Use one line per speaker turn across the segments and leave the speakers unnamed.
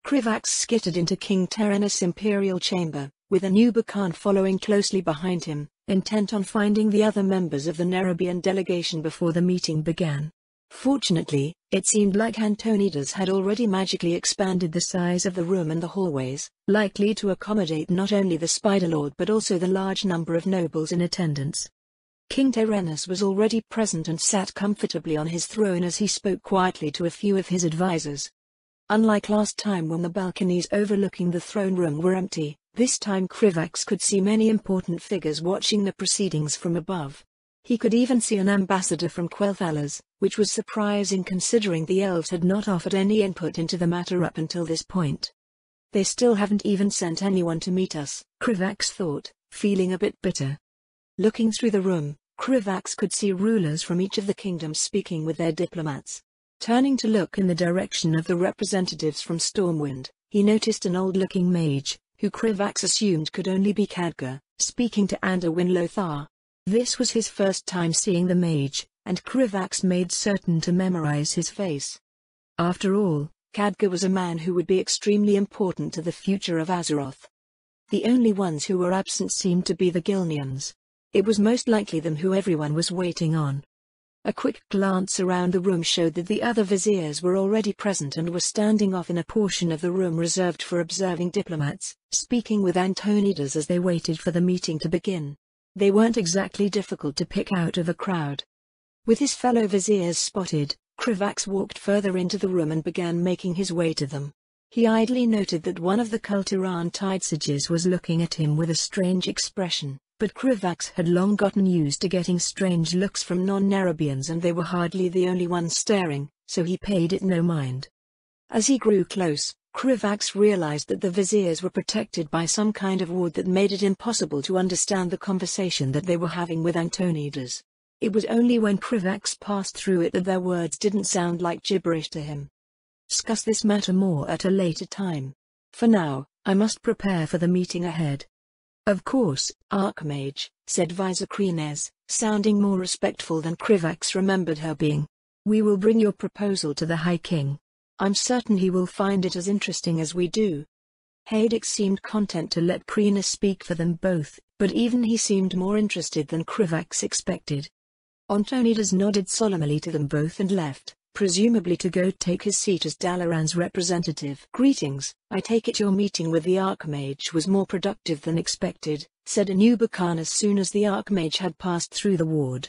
Krivax skittered into King Terenas' imperial chamber, with Nerubian following closely behind him, intent on finding the other members of the Nerubian delegation before the meeting began. Fortunately, it seemed like Antonidas had already magically expanded the size of the room and the hallways, likely to accommodate not only the Spider Lord but also the large number of nobles in attendance. King Terenas was already present and sat comfortably on his throne as he spoke quietly to a few of his advisors. Unlike last time when the balconies overlooking the throne room were empty, this time Krivax could see many important figures watching the proceedings from above. He could even see an ambassador from Quel'Thalas, which was surprising considering the elves had not offered any input into the matter up until this point. They still haven't even sent anyone to meet us, Krivax thought, feeling a bit bitter. Looking through the room, Krivax could see rulers from each of the kingdoms speaking with their diplomats. Turning to look in the direction of the representatives from Stormwind, he noticed an old-looking mage, who Krivax assumed could only be Khadgar, speaking to Anduin Lothar. This was his first time seeing the mage, and Krivax made certain to memorize his face. After all, Khadgar was a man who would be extremely important to the future of Azeroth. The only ones who were absent seemed to be the Gilneans. It was most likely them who everyone was waiting on. A quick glance around the room showed that the other viziers were already present and were standing off in a portion of the room reserved for observing diplomats, speaking with Antonidas as they waited for the meeting to begin. They weren't exactly difficult to pick out of a crowd. With his fellow viziers spotted, Krivax walked further into the room and began making his way to them. He idly noted that one of the Kultiran Tidesages was looking at him with a strange expression, but Krivax had long gotten used to getting strange looks from non-Nerubians and they were hardly the only ones staring, so he paid it no mind. As he grew close, Krivax realized that the viziers were protected by some kind of ward that made it impossible to understand the conversation that they were having with Antonidas. It was only when Krivax passed through it that their words didn't sound like gibberish to him. Discuss this matter more at a later time. For now, I must prepare for the meeting ahead. Of course, Archmage, said Visor Krines, sounding more respectful than Krivax remembered her being. We will bring your proposal to the High King. I'm certain he will find it as interesting as we do. Haedix seemed content to let Krines speak for them both, but even he seemed more interested than Krivax expected. Antonidas nodded solemnly to them both and left, presumably to go take his seat as Dalaran's representative. Greetings, I take it your meeting with the Archmage was more productive than expected, said Nerubian as soon as the Archmage had passed through the ward.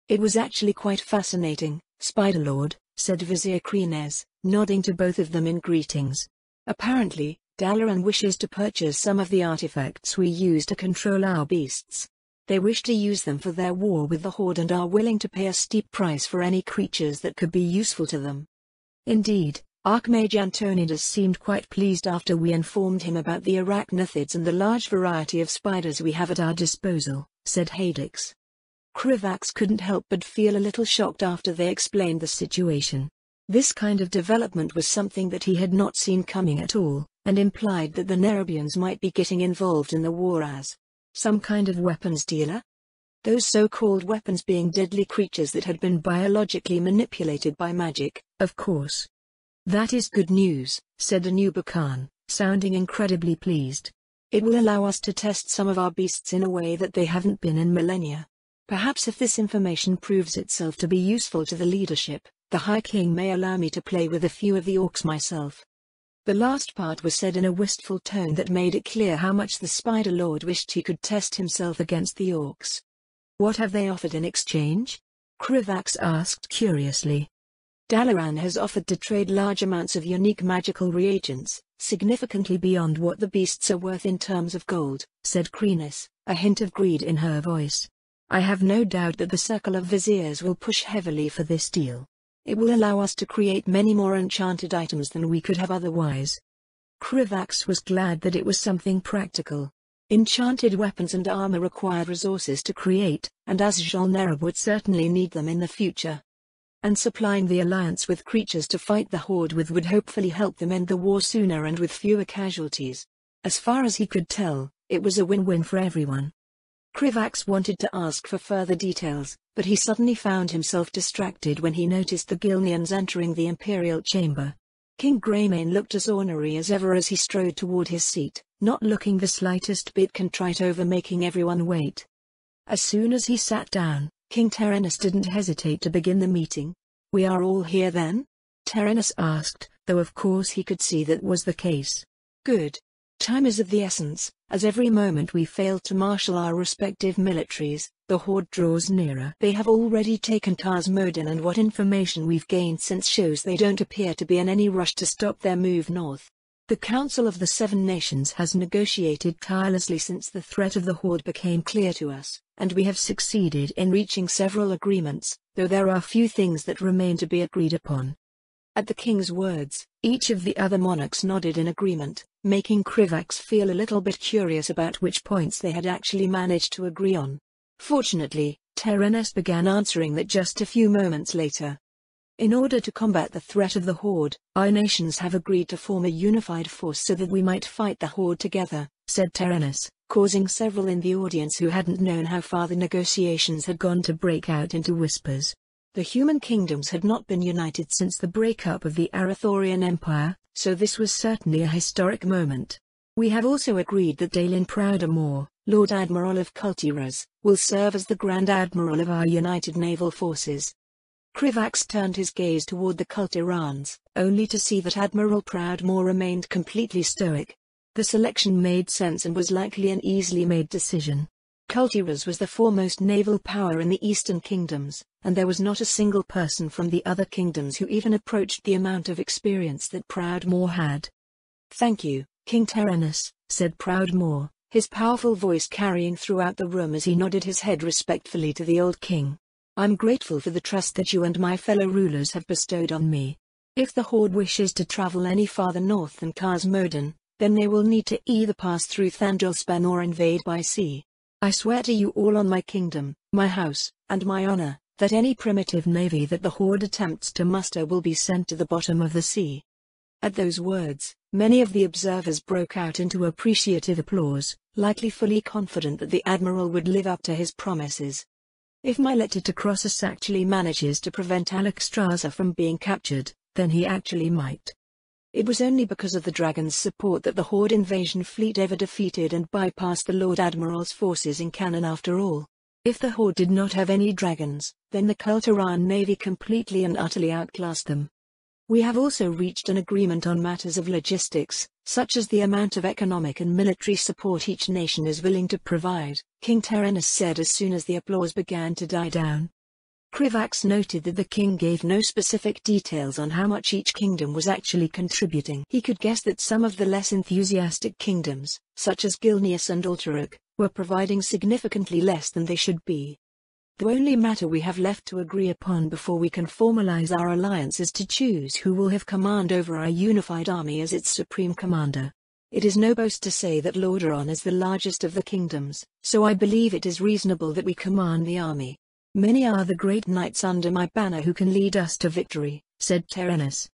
It was actually quite fascinating, Spider-Lord, said Vizier Krines, nodding to both of them in greetings. Apparently, Dalaran wishes to purchase some of the artifacts we use to control our beasts. They wish to use them for their war with the Horde and are willing to pay a steep price for any creatures that could be useful to them. Indeed, Archmage Antonidas seemed quite pleased after we informed him about the arachnothids and the large variety of spiders we have at our disposal, said Haedix. Krivax couldn't help but feel a little shocked after they explained the situation. This kind of development was something that he had not seen coming at all, and implied that the Nerubians might be getting involved in the war as some kind of weapons dealer? Those so-called weapons being deadly creatures that had been biologically manipulated by magic, of course. That is good news, said Nerubian, sounding incredibly pleased. It will allow us to test some of our beasts in a way that they haven't been in millennia. Perhaps if this information proves itself to be useful to the leadership, the High King may allow me to play with a few of the orcs myself. The last part was said in a wistful tone that made it clear how much the Spider Lord wished he could test himself against the orcs. What have they offered in exchange? Krivax asked curiously. Dalaran has offered to trade large amounts of unique magical reagents, significantly beyond what the beasts are worth in terms of gold, said Krines, a hint of greed in her voice. I have no doubt that the Circle of Viziers will push heavily for this deal. It will allow us to create many more enchanted items than we could have otherwise. Krivax was glad that it was something practical. Enchanted weapons and armor required resources to create, and Azjol-Nerub would certainly need them in the future. And supplying the Alliance with creatures to fight the Horde with would hopefully help them end the war sooner and with fewer casualties. As far as he could tell, it was a win-win for everyone. Krivax wanted to ask for further details, but he suddenly found himself distracted when he noticed the Gilneans entering the Imperial Chamber. King Greymane looked as ornery as ever as he strode toward his seat, not looking the slightest bit contrite over making everyone wait. As soon as he sat down, King Terenas didn't hesitate to begin the meeting. "We are all here then?" Terenas asked, though of course he could see that was the case. "Good. Time is of the essence, as every moment we fail to marshal our respective militaries, the Horde draws nearer. They have already taken Tasmodin, and what information we've gained since shows they don't appear to be in any rush to stop their move north. The Council of the Seven Nations has negotiated tirelessly since the threat of the Horde became clear to us, and we have succeeded in reaching several agreements, though there are few things that remain to be agreed upon." At the king's words, each of the other monarchs nodded in agreement, making Krivax feel a little bit curious about which points they had actually managed to agree on. Fortunately, Terenas began answering that just a few moments later. "In order to combat the threat of the Horde, our nations have agreed to form a unified force so that we might fight the Horde together," said Terenas, causing several in the audience who hadn't known how far the negotiations had gone to break out into whispers. The human kingdoms had not been united since the breakup of the Arathorian Empire, so this was certainly a historic moment. "We have also agreed that Dalin Proudmore, Lord Admiral of Kultiras, will serve as the Grand Admiral of our united naval forces." Krivax turned his gaze toward the Kultirans, only to see that Admiral Proudmore remained completely stoic. The selection made sense and was likely an easily made decision. Kultiras was the foremost naval power in the Eastern Kingdoms, and there was not a single person from the other kingdoms who even approached the amount of experience that Proudmore had. "Thank you, King Terenas," said Proudmore, his powerful voice carrying throughout the room as he nodded his head respectfully to the old king. "I'm grateful for the trust that you and my fellow rulers have bestowed on me. If the Horde wishes to travel any farther north than Tasmodin, then they will need to either pass through Thandalspan or invade by sea. I swear to you all on my kingdom, my house, and my honor, that any primitive navy that the Horde attempts to muster will be sent to the bottom of the sea." At those words, many of the observers broke out into appreciative applause, likely fully confident that the admiral would live up to his promises. "If my letter to Crossus actually manages to prevent Alexstrasza from being captured, then he actually might. It was only because of the Dragon's support that the Horde invasion fleet ever defeated and bypassed the Lord Admiral's forces in Cannon after all. If the Horde did not have any dragons, then the Kultiran navy completely and utterly outclassed them. We have also reached an agreement on matters of logistics, such as the amount of economic and military support each nation is willing to provide," King Terenas said as soon as the applause began to die down. Krivax noted that the king gave no specific details on how much each kingdom was actually contributing. He could guess that some of the less enthusiastic kingdoms, such as Gilneas and Ultaruk, were providing significantly less than they should be. "The only matter we have left to agree upon before we can formalize our alliance is to choose who will have command over our unified army as its supreme commander. It is no boast to say that Lordaeron is the largest of the kingdoms, so I believe it is reasonable that we command the army. Many are the great knights under my banner who can lead us to victory," said Terenas.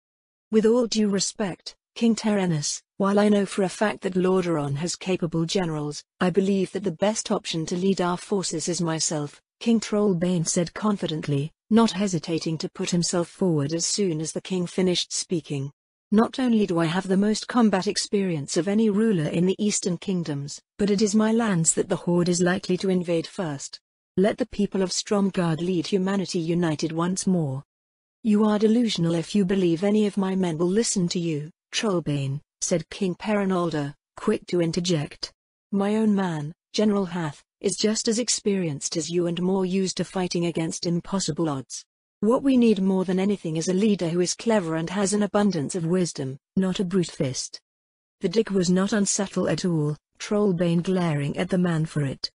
"With all due respect, King Terenas, while I know for a fact that Lordaeron has capable generals, I believe that the best option to lead our forces is myself," King Trollbane said confidently, not hesitating to put himself forward as soon as the king finished speaking. "Not only do I have the most combat experience of any ruler in the Eastern Kingdoms, but it is my lands that the Horde is likely to invade first. Let the people of Stromgarde lead humanity united once more." "You are delusional if you believe any of my men will listen to you, Trollbane," said King Perenalda, quick to interject. "My own man, General Hath, is just as experienced as you and more used to fighting against impossible odds. What we need more than anything is a leader who is clever and has an abundance of wisdom, not a brute fist." The dig was not unsubtle at all, Trollbane glaring at the man for it.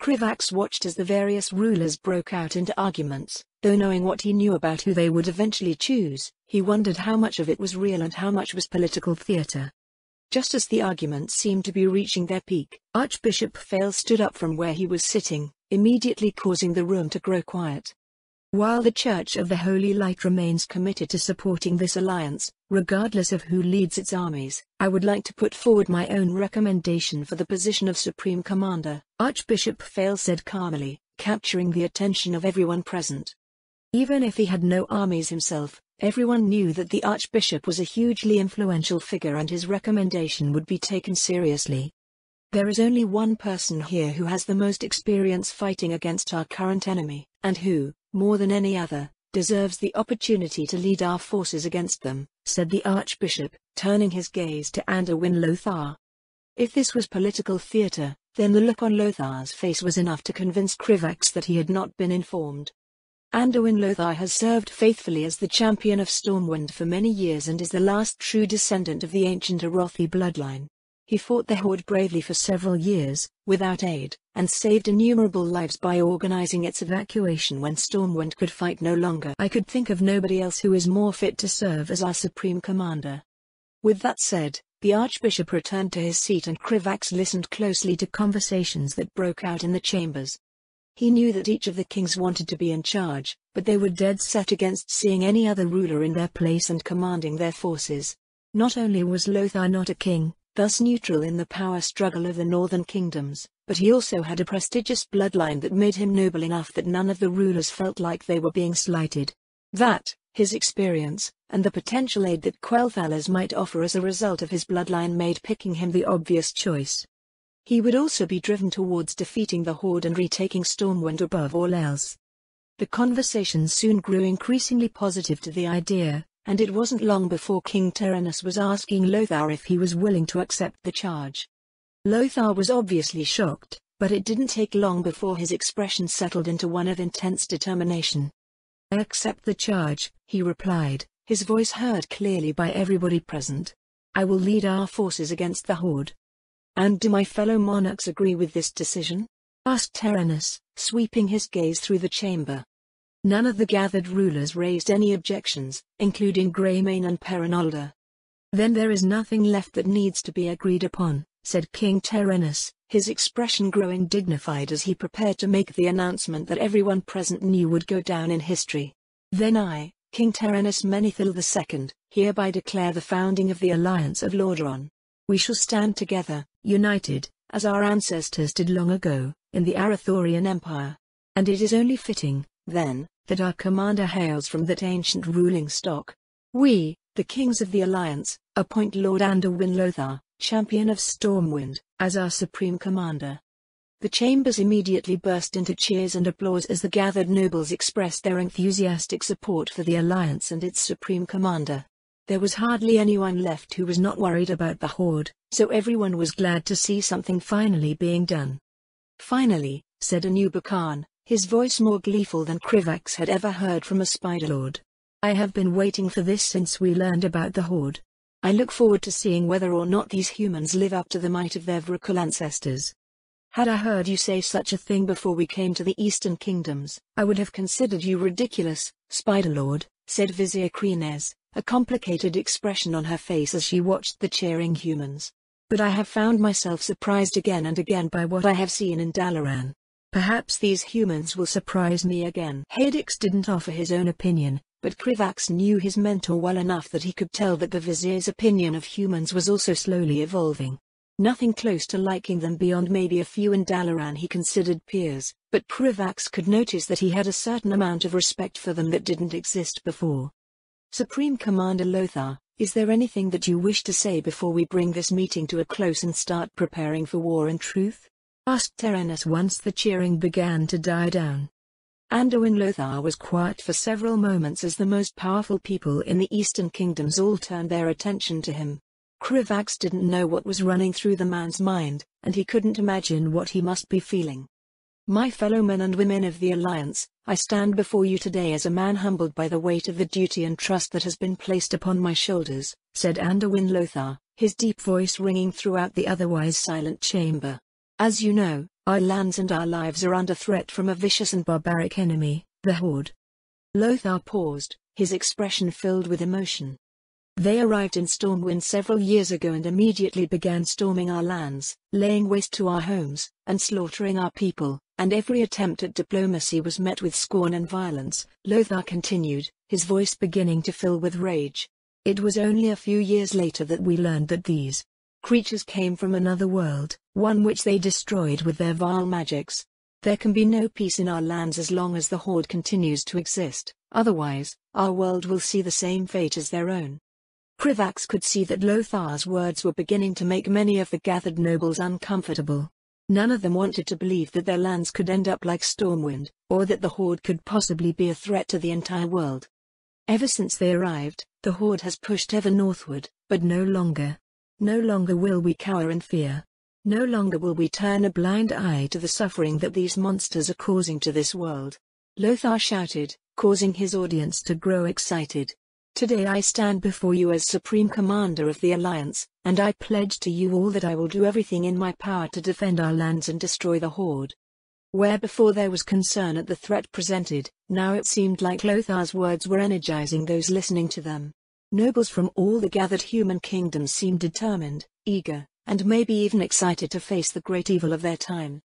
Krivax watched as the various rulers broke out into arguments, though knowing what he knew about who they would eventually choose, he wondered how much of it was real and how much was political theater. Just as the arguments seemed to be reaching their peak, Archbishop Fale stood up from where he was sitting, immediately causing the room to grow quiet. "While the Church of the Holy Light remains committed to supporting this alliance, regardless of who leads its armies, I would like to put forward my own recommendation for the position of Supreme Commander," Archbishop Fale said calmly, capturing the attention of everyone present. Even if he had no armies himself, everyone knew that the Archbishop was a hugely influential figure and his recommendation would be taken seriously. There is only one person here who has the most experience fighting against our current enemy, and who, more than any other, deserves the opportunity to lead our forces against them, said the Archbishop, turning his gaze to Anduin Lothar. If this was political theatre, then the look on Lothar's face was enough to convince Krivax that he had not been informed. Anduin Lothar has served faithfully as the champion of Stormwind for many years and is the last true descendant of the ancient Arothi bloodline. He fought the Horde bravely for several years, without aid, and saved innumerable lives by organizing its evacuation when Stormwind could fight no longer. I could think of nobody else who is more fit to serve as our supreme commander. With that said, the Archbishop returned to his seat and Krivax listened closely to conversations that broke out in the chambers. He knew that each of the kings wanted to be in charge, but they were dead set against seeing any other ruler in their place and commanding their forces. Not only was Lothar not a king, thus neutral in the power struggle of the northern kingdoms, but he also had a prestigious bloodline that made him noble enough that none of the rulers felt like they were being slighted. That, his experience, and the potential aid that Quel'Thalas might offer as a result of his bloodline made picking him the obvious choice. He would also be driven towards defeating the Horde and retaking Stormwind above all else. The conversation soon grew increasingly positive to the idea, and it wasn't long before King Terenas was asking Lothar if he was willing to accept the charge. Lothar was obviously shocked, but it didn't take long before his expression settled into one of intense determination. "I accept the charge," he replied, his voice heard clearly by everybody present. "I will lead our forces against the Horde." "And do my fellow monarchs agree with this decision?" asked Terenas, sweeping his gaze through the chamber. None of the gathered rulers raised any objections, including Greymane and Perinalda. "Then there is nothing left that needs to be agreed upon," said King Terenas, his expression growing dignified as he prepared to make the announcement that everyone present knew would go down in history. "Then I, King Terenas Menethil II, hereby declare the founding of the Alliance of Lordaeron. We shall stand together, united, as our ancestors did long ago, in the Arathorian Empire. And it is only fitting, then, that our commander hails from that ancient ruling stock. We, the kings of the Alliance, appoint Lord Anduin Lothar, champion of Stormwind, as our supreme commander." The chambers immediately burst into cheers and applause as the gathered nobles expressed their enthusiastic support for the Alliance and its supreme commander. There was hardly anyone left who was not worried about the Horde, so everyone was glad to see something finally being done. "Finally," said Anuba Khan, his voice more gleeful than Krivax had ever heard from a Spider Lord. "I have been waiting for this since we learned about the Horde. I look forward to seeing whether or not these humans live up to the might of their Vrykul ancestors. Had I heard you say such a thing before we came to the Eastern Kingdoms, I would have considered you ridiculous, Spider Lord," said Vizier Krines, a complicated expression on her face as she watched the cheering humans. "But I have found myself surprised again and again by what I have seen in Dalaran. Perhaps these humans will surprise me again." Hadix didn't offer his own opinion, but Krivax knew his mentor well enough that he could tell that the vizier's opinion of humans was also slowly evolving. Nothing close to liking them beyond maybe a few in Dalaran he considered peers, but Krivax could notice that he had a certain amount of respect for them that didn't exist before. "Supreme Commander Lothar, is there anything that you wish to say before we bring this meeting to a close and start preparing for war and truth?" asked Terenas once the cheering began to die down. Anduin Lothar was quiet for several moments as the most powerful people in the Eastern Kingdoms all turned their attention to him. Krivax didn't know what was running through the man's mind, and he couldn't imagine what he must be feeling. "My fellow men and women of the Alliance, I stand before you today as a man humbled by the weight of the duty and trust that has been placed upon my shoulders," said Anduin Lothar, his deep voice ringing throughout the otherwise silent chamber. "As you know, our lands and our lives are under threat from a vicious and barbaric enemy, the Horde." Lothar paused, his expression filled with emotion. "They arrived in Stormwind several years ago and immediately began storming our lands, laying waste to our homes, and slaughtering our people, and every attempt at diplomacy was met with scorn and violence," Lothar continued, his voice beginning to fill with rage. "It was only a few years later that we learned that these creatures came from another world, one which they destroyed with their vile magics. There can be no peace in our lands as long as the Horde continues to exist, otherwise, our world will see the same fate as their own. Krivax could see that Lothar's words were beginning to make many of the gathered nobles uncomfortable. None of them wanted to believe that their lands could end up like Stormwind, or that the Horde could possibly be a threat to the entire world. Ever since they arrived, the Horde has pushed ever northward, but no longer. No longer will we cower in fear. No longer will we turn a blind eye to the suffering that these monsters are causing to this world. Lothar shouted, causing his audience to grow excited. Today I stand before you as Supreme Commander of the Alliance, and I pledge to you all that I will do everything in my power to defend our lands and destroy the Horde. Where before there was concern at the threat presented, now it seemed like Lothar's words were energizing those listening to them. Nobles from all the gathered human kingdoms seemed determined, eager, and maybe even excited to face the great evil of their time.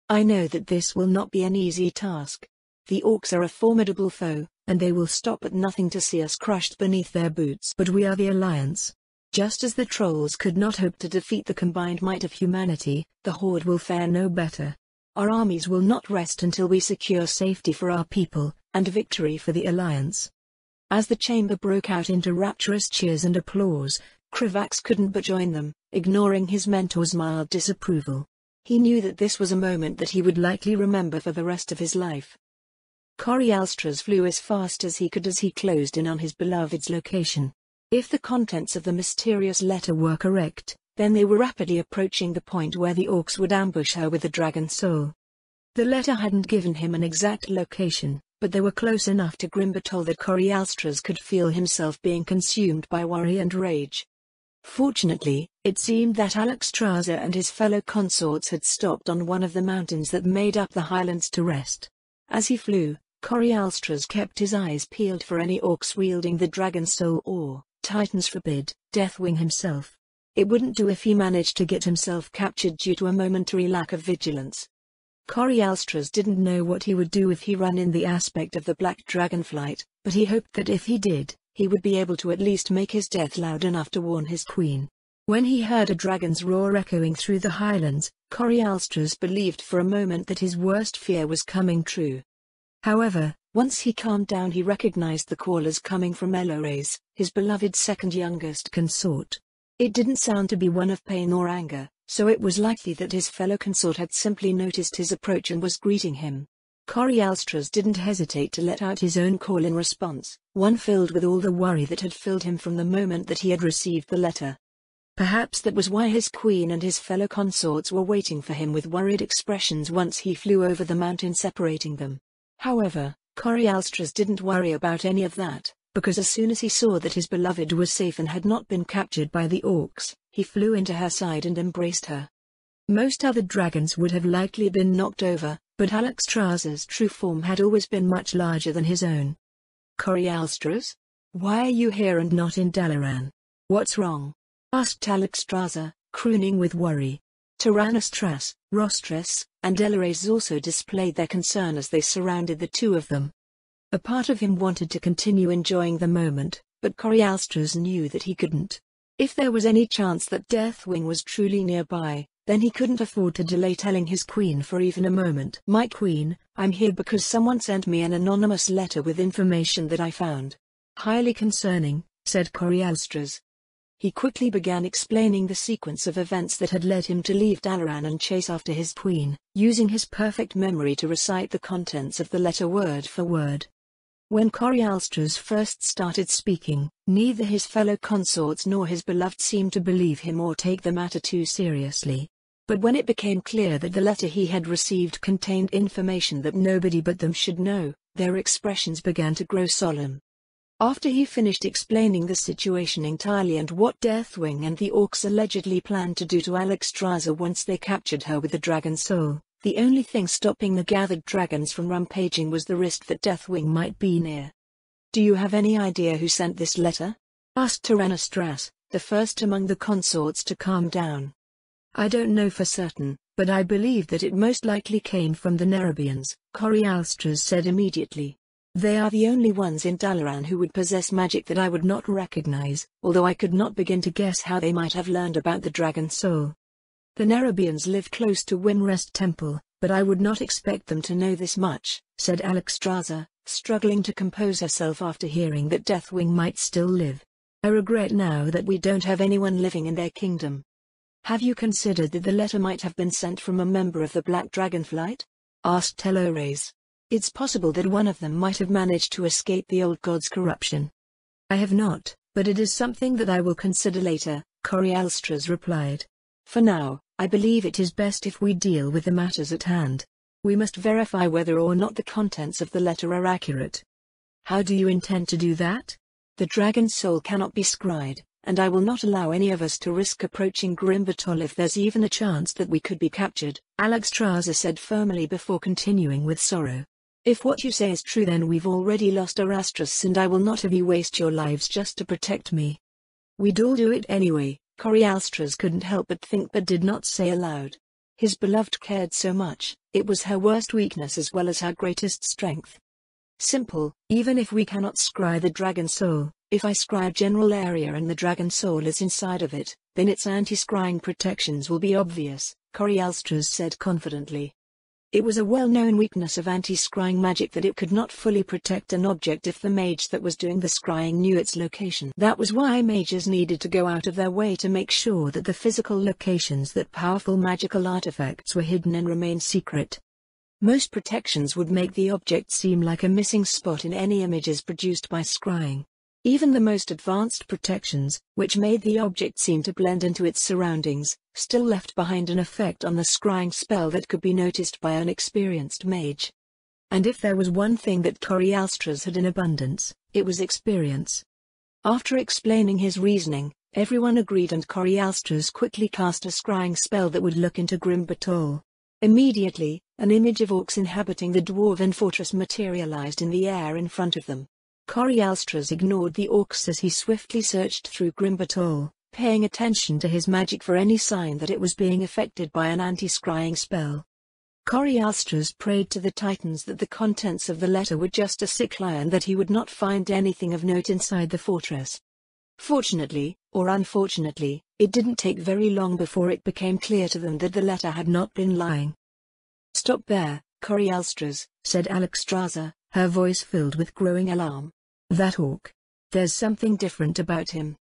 I know that this will not be an easy task. The orcs are a formidable foe, and they will stop at nothing to see us crushed beneath their boots. But we are the Alliance. Just as the trolls could not hope to defeat the combined might of humanity, the Horde will fare no better. Our armies will not rest until we secure safety for our people, and victory for the Alliance. As the chamber broke out into rapturous cheers and applause, Krivax couldn't but join them, ignoring his mentor's mild disapproval. He knew that this was a moment that he would likely remember for the rest of his life. Corialstras flew as fast as he could as he closed in on his beloved's location. If the contents of the mysterious letter were correct, then they were rapidly approaching the point where the orcs would ambush her with the dragon soul. The letter hadn't given him an exact location, but they were close enough to Grimbatol that Corialstras could feel himself being consumed by worry and rage. Fortunately, it seemed that Alexstrasza and his fellow consorts had stopped on one of the mountains that made up the highlands to rest. As he flew, Corialstras kept his eyes peeled for any orcs wielding the dragon soul or, Titans forbid, Deathwing himself. It wouldn't do if he managed to get himself captured due to a momentary lack of vigilance. Corialstras didn't know what he would do if he ran in the aspect of the black dragonflight, but he hoped that if he did, he would be able to at least make his death loud enough to warn his queen. When he heard a dragon's roar echoing through the highlands, Corialstras believed for a moment that his worst fear was coming true. However, once he calmed down, he recognized the call as coming from Elores, his beloved second youngest consort. It didn't sound to be one of pain or anger, so it was likely that his fellow consort had simply noticed his approach and was greeting him. Corialstras didn't hesitate to let out his own call in response, one filled with all the worry that had filled him from the moment that he had received the letter. Perhaps that was why his queen and his fellow consorts were waiting for him with worried expressions once he flew over the mountain separating them. However, Corialstras didn't worry about any of that, because as soon as he saw that his beloved was safe and had not been captured by the orcs, he flew into her side and embraced her. Most other dragons would have likely been knocked over, but Alexstrasza's true form had always been much larger than his own. Corialstras? Why are you here and not in Dalaran? What's wrong? Asked Alexstrasza, crooning with worry. Tyrannostras, Rostres, and Elores also displayed their concern as they surrounded the two of them. A part of him wanted to continue enjoying the moment, but Corialstras knew that he couldn't. If there was any chance that Deathwing was truly nearby, then he couldn't afford to delay telling his queen for even a moment. My queen, I'm here because someone sent me an anonymous letter with information that I found highly concerning, said Corialstras. He quickly began explaining the sequence of events that had led him to leave Dalaran and chase after his queen, using his perfect memory to recite the contents of the letter word for word. When Corialstras first started speaking, neither his fellow consorts nor his beloved seemed to believe him or take the matter too seriously. But when it became clear that the letter he had received contained information that nobody but them should know, their expressions began to grow solemn. After he finished explaining the situation entirely and what Deathwing and the orcs allegedly planned to do to Alexstrasza once they captured her with the dragon soul, the only thing stopping the gathered dragons from rampaging was the risk that Deathwing might be near. Do you have any idea who sent this letter? Asked Tyrannostras, the first among the consorts to calm down. I don't know for certain, but I believe that it most likely came from the Nerubians, Corialstras said immediately. They are the only ones in Dalaran who would possess magic that I would not recognize, although I could not begin to guess how they might have learned about the dragon soul. The Nerubians live close to Windrest Temple, But I would not expect them to know this much, said Alexstrasza, struggling to compose herself after hearing that Deathwing might still live. I regret now that we don't have anyone living in their kingdom. Have you considered that the letter might have been sent from a member of the Black Dragon Flight? Asked Telores. It's possible that one of them might have managed to escape the old god's corruption. I have not, but it is something that I will consider later, Corialstra's replied. For now, I believe it is best if we deal with the matters at hand. We must verify whether or not the contents of the letter are accurate. How do you intend to do that? The dragon's soul cannot be scryed, and I will not allow any of us to risk approaching Grimbatol if there's even a chance that we could be captured, Alexstrasza said firmly before continuing with sorrow. If what you say is true, then we've already lost Arastras, and I will not have you waste your lives just to protect me. We'd all do it anyway, Corialstra's couldn't help but think, but did not say aloud. His beloved cared so much, it was her worst weakness as well as her greatest strength. Simple, even if we cannot scry the dragon soul, if I scry a general area and the dragon soul is inside of it, then its anti-scrying protections will be obvious, Corialstra's said confidently. It was a well-known weakness of anti-scrying magic that it could not fully protect an object if the mage that was doing the scrying knew its location. That was why mages needed to go out of their way to make sure that the physical locations that powerful magical artifacts were hidden and remained secret. Most protections would make the object seem like a missing spot in any images produced by scrying. Even the most advanced protections, which made the object seem to blend into its surroundings, still left behind an effect on the scrying spell that could be noticed by an experienced mage. And if there was one thing that Corialstra's had in abundance, it was experience. After explaining his reasoning, everyone agreed, and Corialstra's quickly cast a scrying spell that would look into Grimbatol. Immediately, an image of orcs inhabiting the dwarven fortress materialized in the air in front of them. Corialstra's ignored the orcs as he swiftly searched through Grimbatol, paying attention to his magic for any sign that it was being affected by an anti-scrying spell. Corialstra's prayed to the Titans that the contents of the letter were just a sick lie and that he would not find anything of note inside the fortress. Fortunately, or unfortunately, it didn't take very long before it became clear to them that the letter had not been lying. Stop there, Corialstra's, said Alexstrasza, her voice filled with growing alarm. That orc. There's something different about him.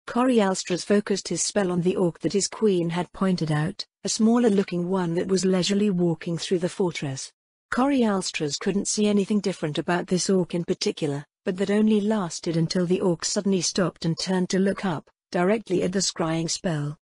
Corialstra's focused his spell on the orc that his queen had pointed out, a smaller-looking one that was leisurely walking through the fortress. Corialstra's couldn't see anything different about this orc in particular, but that only lasted until the orc suddenly stopped and turned to look up, directly at the scrying spell.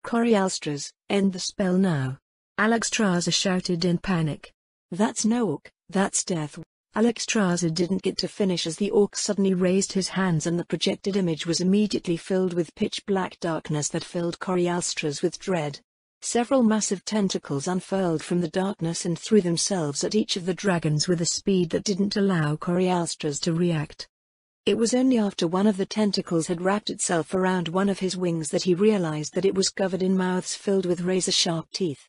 Corialstra's, end the spell now. Alexstrasza shouted in panic. That's no orc, that's Death. Alexstrasza didn't get to finish as the orc suddenly raised his hands and the projected image was immediately filled with pitch-black darkness that filled Corialstra's with dread. Several massive tentacles unfurled from the darkness and threw themselves at each of the dragons with a speed that didn't allow Corialstra's to react. It was only after one of the tentacles had wrapped itself around one of his wings that he realized that it was covered in mouths filled with razor-sharp teeth.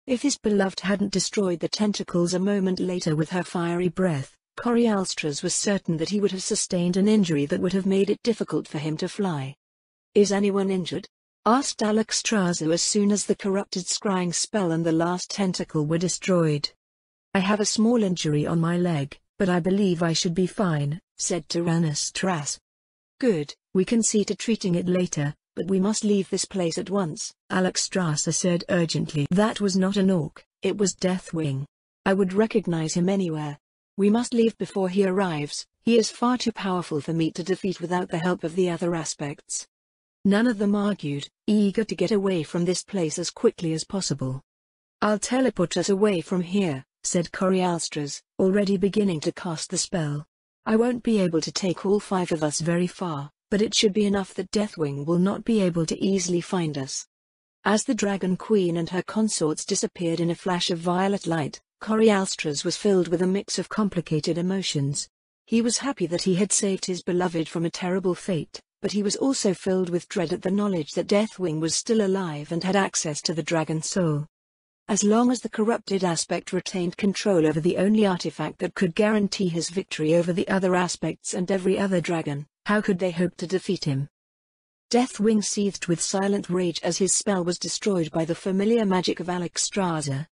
If his beloved hadn't destroyed the tentacles a moment later with her fiery breath, Corialstra's was certain that he would have sustained an injury that would have made it difficult for him to fly. Is anyone injured? Asked Alexstrasza as soon as the corrupted scrying spell and the last tentacle were destroyed. I have a small injury on my leg, but I believe I should be fine, said Tyrannus Tras. Good, we can see to treating it later. But we must leave this place at once, Alexstrasza said urgently. That was not an orc, it was Deathwing. I would recognize him anywhere. We must leave before he arrives, he is far too powerful for me to defeat without the help of the other aspects. None of them argued, eager to get away from this place as quickly as possible. I'll teleport us away from here, said Corialstra's, already beginning to cast the spell. I won't be able to take all 5 of us very far, but it should be enough that Deathwing will not be able to easily find us. As the Dragon Queen and her consorts disappeared in a flash of violet light, Corialstra's was filled with a mix of complicated emotions. He was happy that he had saved his beloved from a terrible fate, but he was also filled with dread at the knowledge that Deathwing was still alive and had access to the dragon soul. As long as the corrupted aspect retained control over the only artifact that could guarantee his victory over the other aspects and every other dragon, how could they hope to defeat him? Deathwing seethed with silent rage as his spell was destroyed by the familiar magic of Alexstrasza.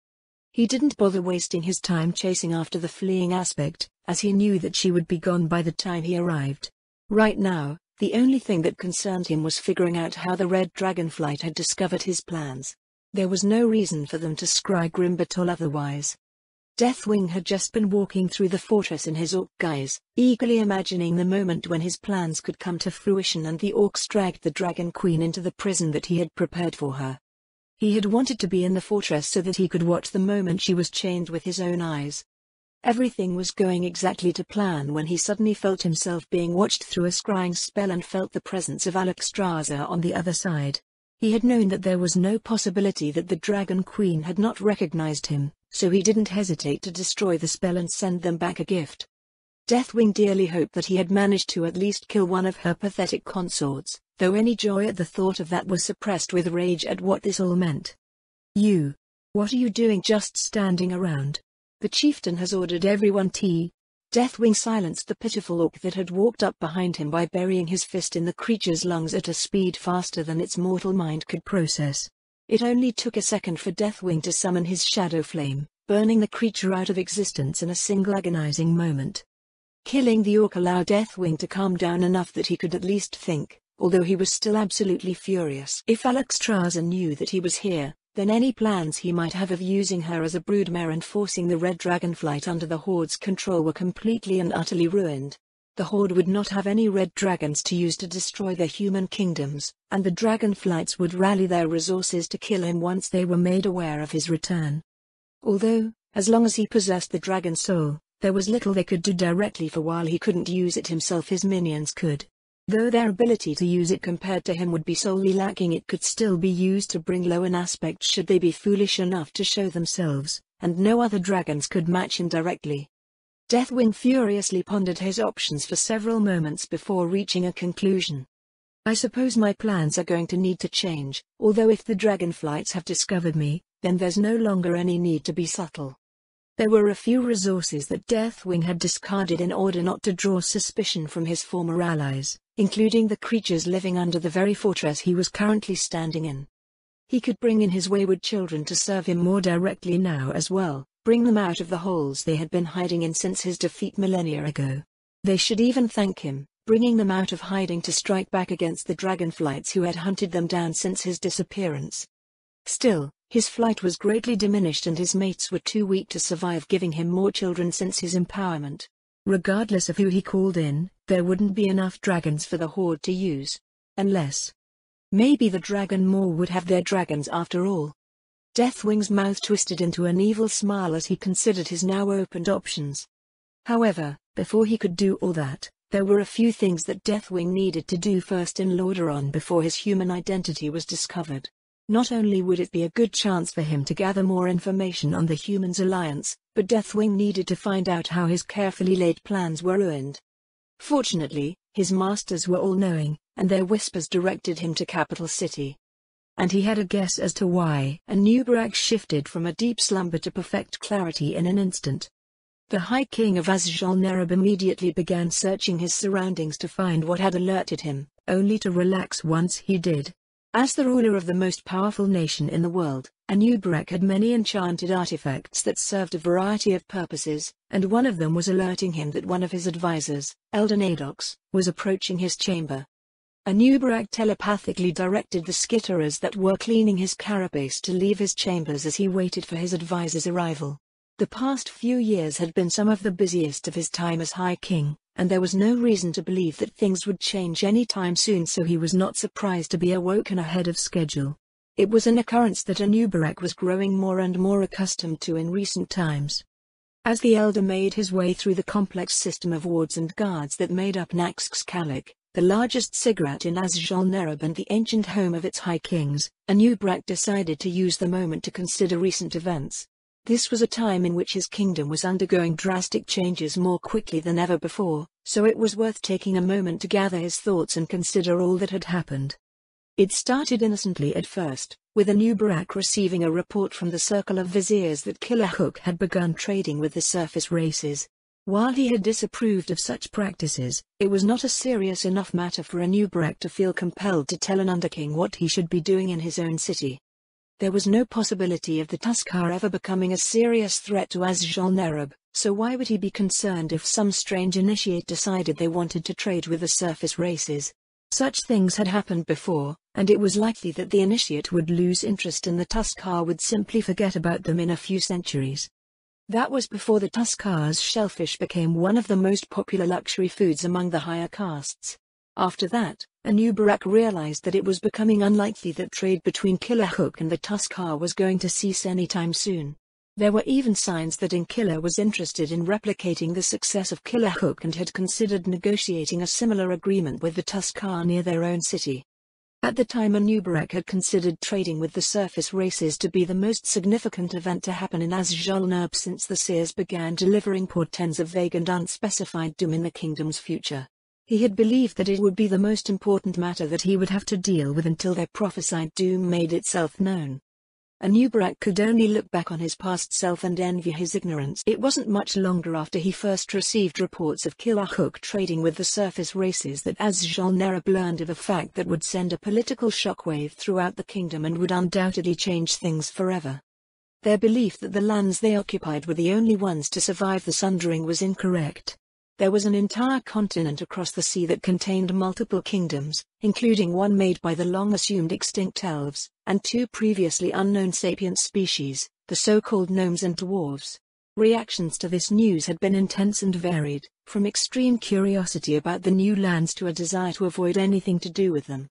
He didn't bother wasting his time chasing after the fleeing aspect, as he knew that she would be gone by the time he arrived. Right now, the only thing that concerned him was figuring out how the red dragonflight had discovered his plans. There was no reason for them to scry Grimbatol otherwise. Deathwing had just been walking through the fortress in his orc guise, eagerly imagining the moment when his plans could come to fruition and the orcs dragged the Dragon Queen into the prison that he had prepared for her. He had wanted to be in the fortress so that he could watch the moment she was chained with his own eyes. Everything was going exactly to plan when he suddenly felt himself being watched through a scrying spell and felt the presence of Alexstrasza on the other side. He had known that there was no possibility that the Dragon Queen had not recognized him, so he didn't hesitate to destroy the spell and send them back a gift. Deathwing dearly hoped that he had managed to at least kill one of her pathetic consorts, though any joy at the thought of that was suppressed with rage at what this all meant. "You. What are you doing just standing around? The chieftain has ordered everyone tea." Deathwing silenced the pitiful orc that had walked up behind him by burying his fist in the creature's lungs at a speed faster than its mortal mind could process. It only took a second for Deathwing to summon his shadow flame, burning the creature out of existence in a single agonizing moment. Killing the orc allowed Deathwing to calm down enough that he could at least think, although he was still absolutely furious. If Alexstrasza knew that he was here, then any plans he might have of using her as a broodmare and forcing the red dragonflight under the Horde's control were completely and utterly ruined. The Horde would not have any red dragons to use to destroy their human kingdoms, and the dragonflights would rally their resources to kill him once they were made aware of his return. Although, as long as he possessed the dragon soul, there was little they could do directly, for while he couldn't use it himself, his minions could. Though their ability to use it compared to him would be sorely lacking, it could still be used to bring low an aspect should they be foolish enough to show themselves, and no other dragons could match him directly. Deathwing furiously pondered his options for several moments before reaching a conclusion. "I suppose my plans are going to need to change, although if the dragonflights have discovered me, then there's no longer any need to be subtle." There were a few resources that Deathwing had discarded in order not to draw suspicion from his former allies, including the creatures living under the very fortress he was currently standing in. He could bring in his wayward children to serve him more directly now as well, bring them out of the holes they had been hiding in since his defeat millennia ago. They should even thank him, bringing them out of hiding to strike back against the dragonflights who had hunted them down since his disappearance. Still, his flight was greatly diminished and his mates were too weak to survive giving him more children since his empowerment. Regardless of who he called in, there wouldn't be enough dragons for the Horde to use. Unless maybe the Dragon Maw would have their dragons after all. Deathwing's mouth twisted into an evil smile as he considered his now opened options. However, before he could do all that, there were a few things that Deathwing needed to do first in Lordaeron before his human identity was discovered. Not only would it be a good chance for him to gather more information on the Humans' alliance, but Deathwing needed to find out how his carefully laid plans were ruined. Fortunately, his masters were all-knowing, and their whispers directed him to Capital City. And he had a guess as to why. Nerubian shifted from a deep slumber to perfect clarity in an instant. The High King of Azjol Nerub immediately began searching his surroundings to find what had alerted him, only to relax once he did. As the ruler of the most powerful nation in the world, Nerubian had many enchanted artifacts that served a variety of purposes, and one of them was alerting him that one of his advisors, Elder Nadox, was approaching his chamber. Nerubian telepathically directed the skitterers that were cleaning his carapace to leave his chambers as he waited for his advisor's arrival. The past few years had been some of the busiest of his time as High King, and there was no reason to believe that things would change any time soon, so he was not surprised to be awoken ahead of schedule. It was an occurrence that Nerubian was growing more and more accustomed to in recent times. As the Elder made his way through the complex system of wards and guards that made up Naxxkalik, the largest ziggurat in Azjol Nerub and the ancient home of its High Kings, Nerubian decided to use the moment to consider recent events. This was a time in which his kingdom was undergoing drastic changes more quickly than ever before, so it was worth taking a moment to gather his thoughts and consider all that had happened. It started innocently at first, with Nerubian receiving a report from the Circle of Viziers that Killer Hook had begun trading with the surface races. While he had disapproved of such practices, it was not a serious enough matter for Nerubian to feel compelled to tell an Underking what he should be doing in his own city. There was no possibility of the Tuskar ever becoming a serious threat to Azjol-Nerub, so why would he be concerned if some strange initiate decided they wanted to trade with the surface races? Such things had happened before, and it was likely that the initiate would lose interest and the Tuskar would simply forget about them in a few centuries. That was before the Tuskar's shellfish became one of the most popular luxury foods among the higher castes. After that, Anubarak realized that it was becoming unlikely that trade between Killer Hook and the Tuskar was going to cease anytime soon. There were even signs that Inkiller was interested in replicating the success of Killer Hook and had considered negotiating a similar agreement with the Tuskar near their own city. At the time, Anubarak had considered trading with the surface races to be the most significant event to happen in Azjol-Nerub since the seers began delivering portents of vague and unspecified doom in the kingdom's future. He had believed that it would be the most important matter that he would have to deal with until their prophesied doom made itself known. Anubarak could only look back on his past self and envy his ignorance. It wasn't much longer after he first received reports of Killer Hook trading with the surface races that Azjol-Nerub learned of a fact that would send a political shockwave throughout the kingdom and would undoubtedly change things forever. Their belief that the lands they occupied were the only ones to survive the Sundering was incorrect. There was an entire continent across the sea that contained multiple kingdoms, including one made by the long-assumed extinct elves, and two previously unknown sapient species, the so-called gnomes and dwarves. Reactions to this news had been intense and varied, from extreme curiosity about the new lands to a desire to avoid anything to do with them.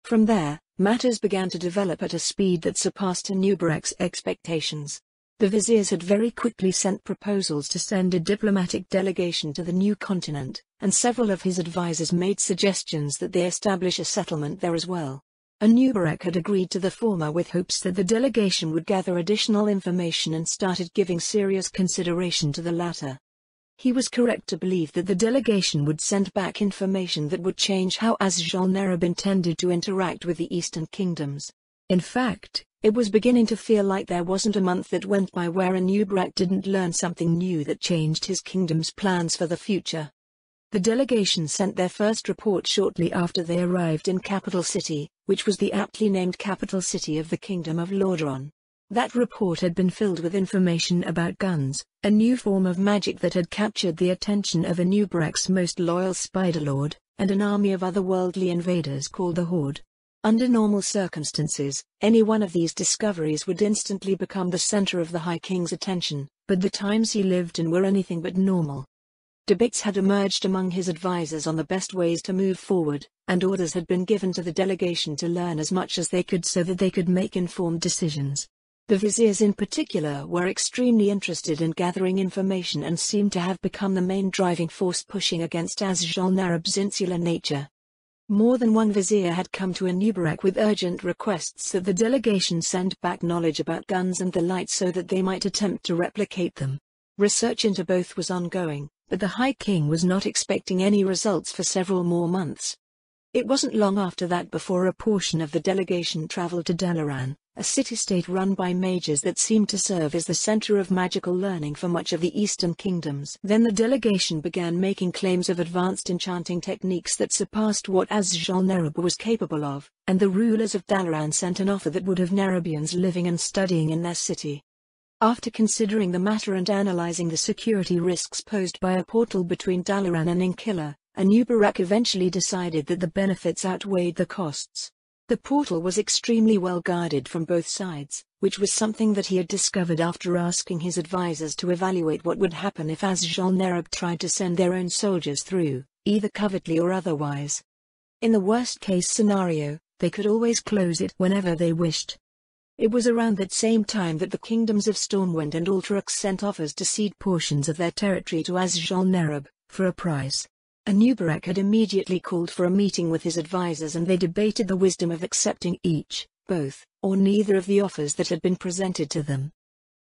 From there, matters began to develop at a speed that surpassed Anubarak's expectations. The viziers had very quickly sent proposals to send a diplomatic delegation to the new continent, and several of his advisors made suggestions that they establish a settlement there as well. Anubarak had agreed to the former with hopes that the delegation would gather additional information and started giving serious consideration to the latter. He was correct to believe that the delegation would send back information that would change how Azjol-Nerub intended to interact with the Eastern Kingdoms. In fact, it was beginning to feel like there wasn't a month that went by where Anubarak didn't learn something new that changed his kingdom's plans for the future. The delegation sent their first report shortly after they arrived in Capital City, which was the aptly named capital city of the Kingdom of Lordron. That report had been filled with information about guns, a new form of magic that had captured the attention of Anubarak's most loyal Spiderlord, and an army of otherworldly invaders called the Horde. Under normal circumstances, any one of these discoveries would instantly become the center of the High King's attention, but the times he lived in were anything but normal. Debates had emerged among his advisors on the best ways to move forward, and orders had been given to the delegation to learn as much as they could so that they could make informed decisions. The viziers in particular were extremely interested in gathering information and seemed to have become the main driving force pushing against Azjol-Nerub's insular nature. More than one vizier had come to Anubarak with urgent requests that the delegation send back knowledge about guns and the like so that they might attempt to replicate them. Research into both was ongoing, but the High King was not expecting any results for several more months. It wasn't long after that before a portion of the delegation traveled to Dalaran, a city-state run by mages that seemed to serve as the center of magical learning for much of the Eastern Kingdoms. Then the delegation began making claims of advanced enchanting techniques that surpassed what Azjol-Nerub was capable of, and the rulers of Dalaran sent an offer that would have Nerubians living and studying in their city. After considering the matter and analyzing the security risks posed by a portal between Dalaran and Inkiller, Anubarak eventually decided that the benefits outweighed the costs. The portal was extremely well guarded from both sides, which was something that he had discovered after asking his advisors to evaluate what would happen if Azjol-Nerub tried to send their own soldiers through, either covertly or otherwise. In the worst-case scenario, they could always close it whenever they wished. It was around that same time that the kingdoms of Stormwind and Alterac sent offers to cede portions of their territory to Azjol-Nerub, for a price. Anubarak had immediately called for a meeting with his advisors and they debated the wisdom of accepting each, both, or neither of the offers that had been presented to them.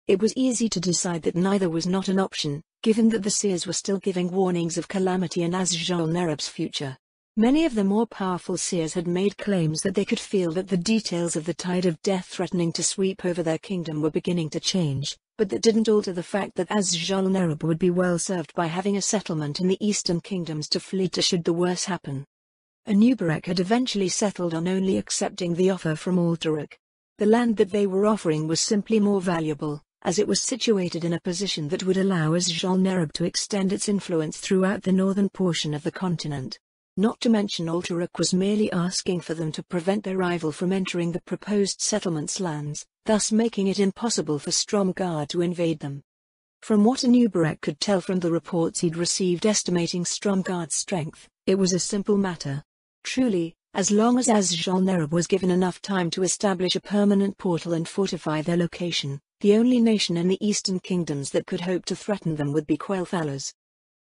It was easy to decide that neither was not an option, given that the seers were still giving warnings of calamity in Azjol-Nerub's future. Many of the more powerful seers had made claims that they could feel that the details of the tide of death threatening to sweep over their kingdom were beginning to change, but that didn't alter the fact that Azjol-Nerub would be well served by having a settlement in the Eastern Kingdoms to flee to should the worst happen. Anubarak had eventually settled on only accepting the offer from Alterac. The land that they were offering was simply more valuable, as it was situated in a position that would allow Azjol-Nerub to extend its influence throughout the northern portion of the continent. Not to mention Ultaruk was merely asking for them to prevent their rival from entering the proposed settlement's lands, thus making it impossible for Stromgarde to invade them. From what Anubarak could tell from the reports he'd received estimating Stromgarde's strength, it was a simple matter. Truly, as long as Azjol-Nerub was given enough time to establish a permanent portal and fortify their location, the only nation in the Eastern Kingdoms that could hope to threaten them would be Quel'Thalas.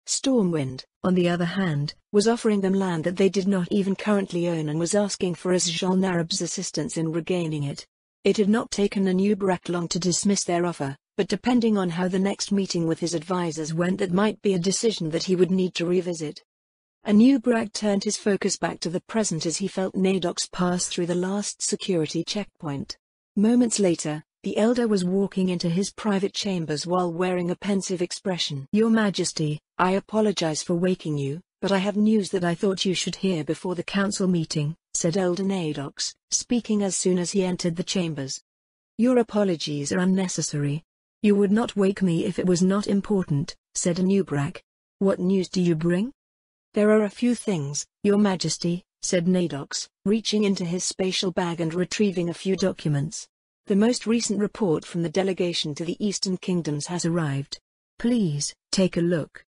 Stormwind, on the other hand, was offering them land that they did not even currently own and was asking for Azjol-Nerub's assistance in regaining it. It had not taken Anubarak long to dismiss their offer, but depending on how the next meeting with his advisors went, that might be a decision that he would need to revisit. Anubarak turned his focus back to the present as he felt Nadox pass through the last security checkpoint. Moments later, the elder was walking into his private chambers while wearing a pensive expression. "Your Majesty, I apologize for waking you, but I have news that I thought you should hear before the council meeting," said Elder Nadox, speaking as soon as he entered the chambers. "Your apologies are unnecessary. You would not wake me if it was not important," said Anubarak. "What news do you bring?" "There are a few things, Your Majesty," said Nadox, reaching into his spatial bag and retrieving a few documents. "The most recent report from the delegation to the Eastern Kingdoms has arrived. Please, take a look."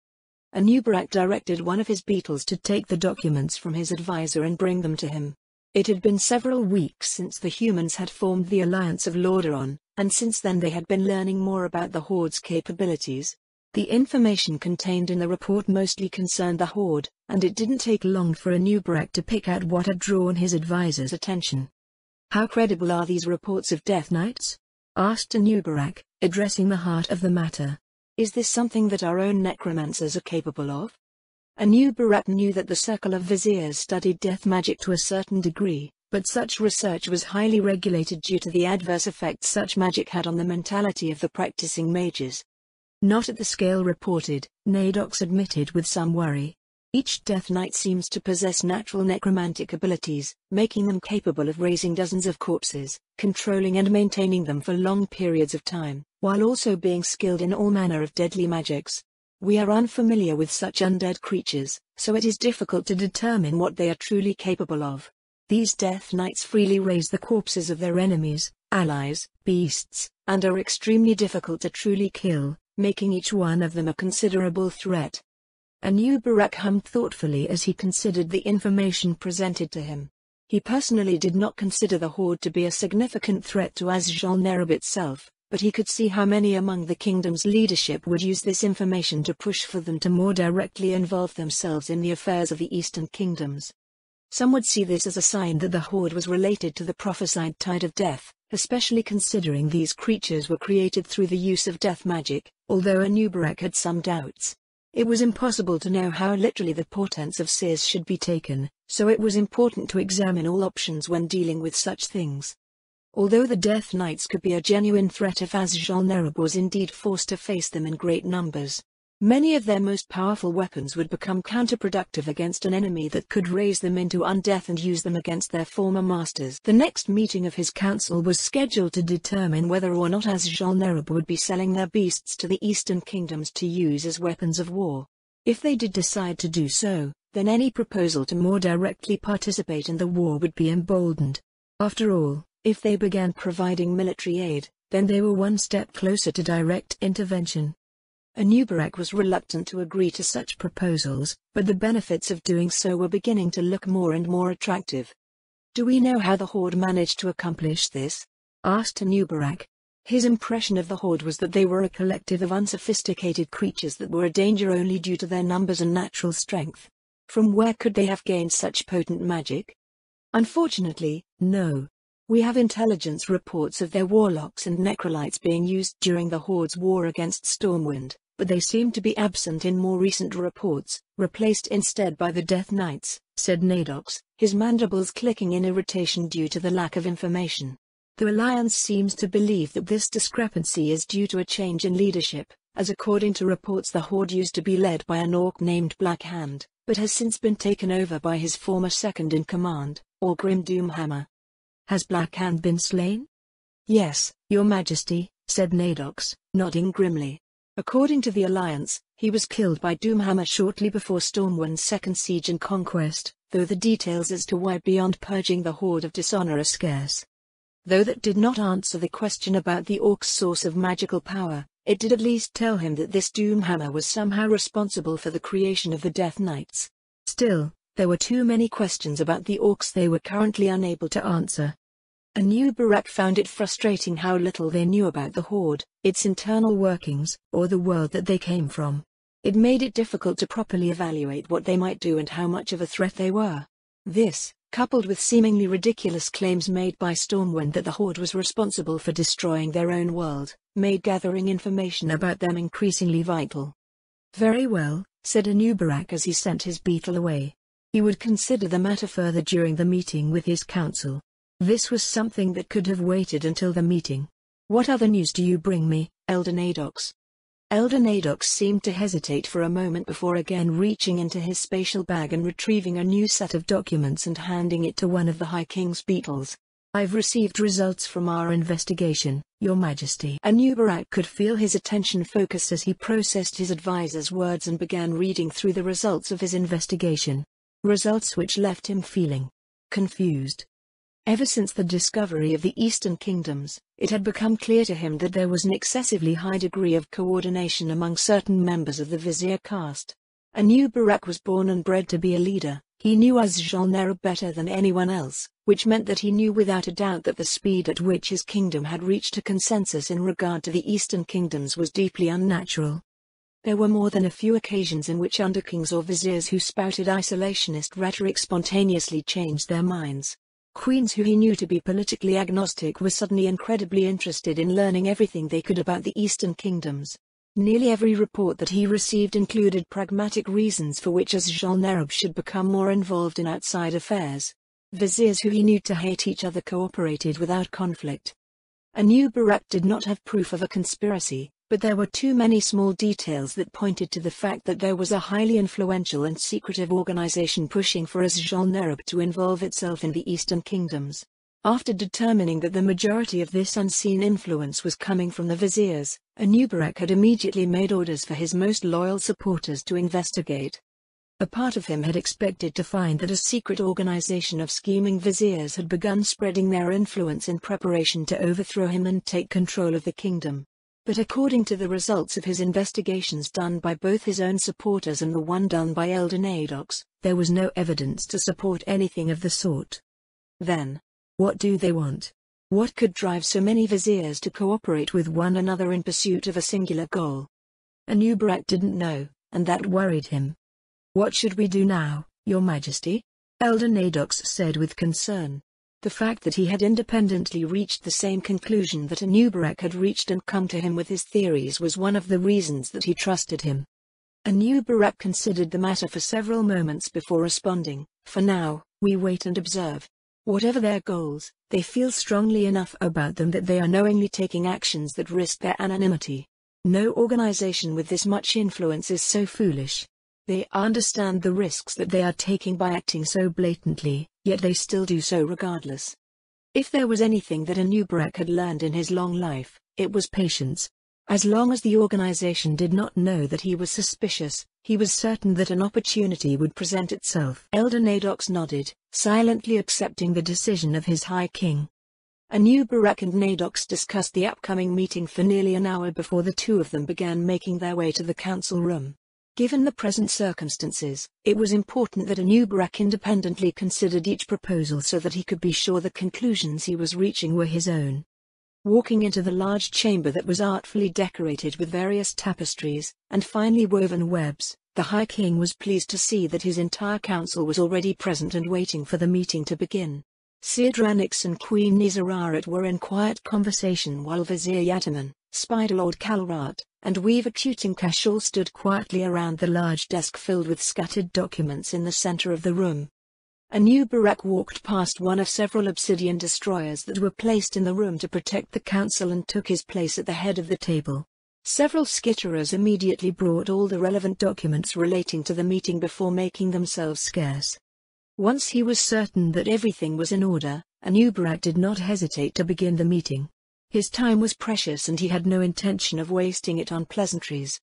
Anubarak directed one of his beetles to take the documents from his advisor and bring them to him. It had been several weeks since the humans had formed the Alliance of Lordaeron, and since then they had been learning more about the Horde's capabilities. The information contained in the report mostly concerned the Horde, and it didn't take long for Anubarak to pick out what had drawn his advisor's attention. "How credible are these reports of Death Knights?" asked Anubarak, addressing the heart of the matter. "Is this something that our own necromancers are capable of?" Anubarak knew that the Circle of Viziers studied death magic to a certain degree, but such research was highly regulated due to the adverse effects such magic had on the mentality of the practicing mages. "Not at the scale reported," Nadox admitted with some worry. "Each Death Knight seems to possess natural necromantic abilities, making them capable of raising dozens of corpses, controlling and maintaining them for long periods of time, while also being skilled in all manner of deadly magics. We are unfamiliar with such undead creatures, so it is difficult to determine what they are truly capable of. These Death Knights freely raise the corpses of their enemies, allies, beasts, and are extremely difficult to truly kill, making each one of them a considerable threat." Anubarak hummed thoughtfully as he considered the information presented to him. He personally did not consider the Horde to be a significant threat to Azjol-Nerub itself, but he could see how many among the kingdom's leadership would use this information to push for them to more directly involve themselves in the affairs of the Eastern Kingdoms. Some would see this as a sign that the Horde was related to the prophesied Tide of Death, especially considering these creatures were created through the use of death magic, although Anubarak had some doubts. It was impossible to know how literally the portents of Seers should be taken, so it was important to examine all options when dealing with such things. Although the Death Knights could be a genuine threat if Azjol-Nerub was indeed forced to face them in great numbers, many of their most powerful weapons would become counterproductive against an enemy that could raise them into undeath and use them against their former masters. The next meeting of his council was scheduled to determine whether or not Azjol-Nerub would be selling their beasts to the Eastern Kingdoms to use as weapons of war. If they did decide to do so, then any proposal to more directly participate in the war would be emboldened. After all, if they began providing military aid, then they were one step closer to direct intervention. Anubarak was reluctant to agree to such proposals, but the benefits of doing so were beginning to look more and more attractive. "Do we know how the Horde managed to accomplish this?" asked Anubarak. His impression of the Horde was that they were a collective of unsophisticated creatures that were a danger only due to their numbers and natural strength. From where could they have gained such potent magic? "Unfortunately, no. We have intelligence reports of their warlocks and necrolytes being used during the Horde's war against Stormwind, but they seem to be absent in more recent reports, replaced instead by the Death Knights," said Nadox, his mandibles clicking in irritation due to the lack of information. "The Alliance seems to believe that this discrepancy is due to a change in leadership, as according to reports the Horde used to be led by an orc named Black Hand, but has since been taken over by his former second-in-command, Orgrim Doomhammer." "Has Black Hand been slain?" "Yes, Your Majesty," said Nadox, nodding grimly. According to the Alliance, he was killed by Doomhammer shortly before Stormwind's second siege and conquest, though the details as to why beyond purging the Horde of Dishonor are scarce. Though that did not answer the question about the Orc's source of magical power, it did at least tell him that this Doomhammer was somehow responsible for the creation of the Death Knights. Still, there were too many questions about the Orcs they were currently unable to answer. Anubarak found it frustrating how little they knew about the Horde, its internal workings, or the world that they came from. It made it difficult to properly evaluate what they might do and how much of a threat they were. This, coupled with seemingly ridiculous claims made by Stormwind that the Horde was responsible for destroying their own world, made gathering information about them increasingly vital. "Very well," said Anubarak as he sent his beetle away. He would consider the matter further during the meeting with his council. This was something that could have waited until the meeting. "What other news do you bring me, Elder Nadox?" Elder Nadox seemed to hesitate for a moment before again reaching into his spatial bag and retrieving a new set of documents and handing it to one of the High King's beetles. "I've received results from our investigation, Your Majesty." Anubarak could feel his attention focus as he processed his advisor's words and began reading through the results of his investigation. Results which left him feeling confused. Ever since the discovery of the Eastern Kingdoms, it had become clear to him that there was an excessively high degree of coordination among certain members of the Vizier caste. Anubarak was born and bred to be a leader. He knew Azjol-Nerub better than anyone else, which meant that he knew without a doubt that the speed at which his kingdom had reached a consensus in regard to the Eastern Kingdoms was deeply unnatural. There were more than a few occasions in which underkings or viziers who spouted isolationist rhetoric spontaneously changed their minds. Queens who he knew to be politically agnostic were suddenly incredibly interested in learning everything they could about the Eastern Kingdoms. Nearly every report that he received included pragmatic reasons for which Azjol-Nerub should become more involved in outside affairs. Viziers who he knew to hate each other cooperated without conflict. Anubarak did not have proof of a conspiracy, but there were too many small details that pointed to the fact that there was a highly influential and secretive organization pushing for Azjol-Nerub to involve itself in the Eastern Kingdoms. After determining that the majority of this unseen influence was coming from the viziers, Anubarak had immediately made orders for his most loyal supporters to investigate. A part of him had expected to find that a secret organization of scheming viziers had begun spreading their influence in preparation to overthrow him and take control of the kingdom. But according to the results of his investigations done by both his own supporters and the one done by Elder Nadox, there was no evidence to support anything of the sort. Then, what do they want? What could drive so many viziers to cooperate with one another in pursuit of a singular goal? Anubarak didn't know, and that worried him. "What should we do now, Your Majesty?" Elder Nadox said with concern. The fact that he had independently reached the same conclusion that Anubarak had reached and come to him with his theories was one of the reasons that he trusted him. Anubarak considered the matter for several moments before responding. "For now, we wait and observe. Whatever their goals, they feel strongly enough about them that they are knowingly taking actions that risk their anonymity. No organization with this much influence is so foolish. They understand the risks that they are taking by acting so blatantly, yet they still do so regardless." If there was anything that Anubarak had learned in his long life, it was patience. As long as the organization did not know that he was suspicious, he was certain that an opportunity would present itself. Elder Nadox nodded, silently accepting the decision of his High King. Anubarak and Nadox discussed the upcoming meeting for nearly an hour before the two of them began making their way to the council room. Given the present circumstances, it was important that Anubarak independently considered each proposal so that he could be sure the conclusions he was reaching were his own. Walking into the large chamber that was artfully decorated with various tapestries and finely woven webs, the High King was pleased to see that his entire council was already present and waiting for the meeting to begin. Sidranix and Queen Nizararat were in quiet conversation while Vizier Yataman, Spider-Lord Kalrat, and Weaver Kutin-Kashal stood quietly around the large desk filled with scattered documents in the center of the room. Anubarak walked past one of several obsidian destroyers that were placed in the room to protect the council and took his place at the head of the table. Several skitterers immediately brought all the relevant documents relating to the meeting before making themselves scarce. Once he was certain that everything was in order, Anubarak did not hesitate to begin the meeting. His time was precious and he had no intention of wasting it on pleasantries.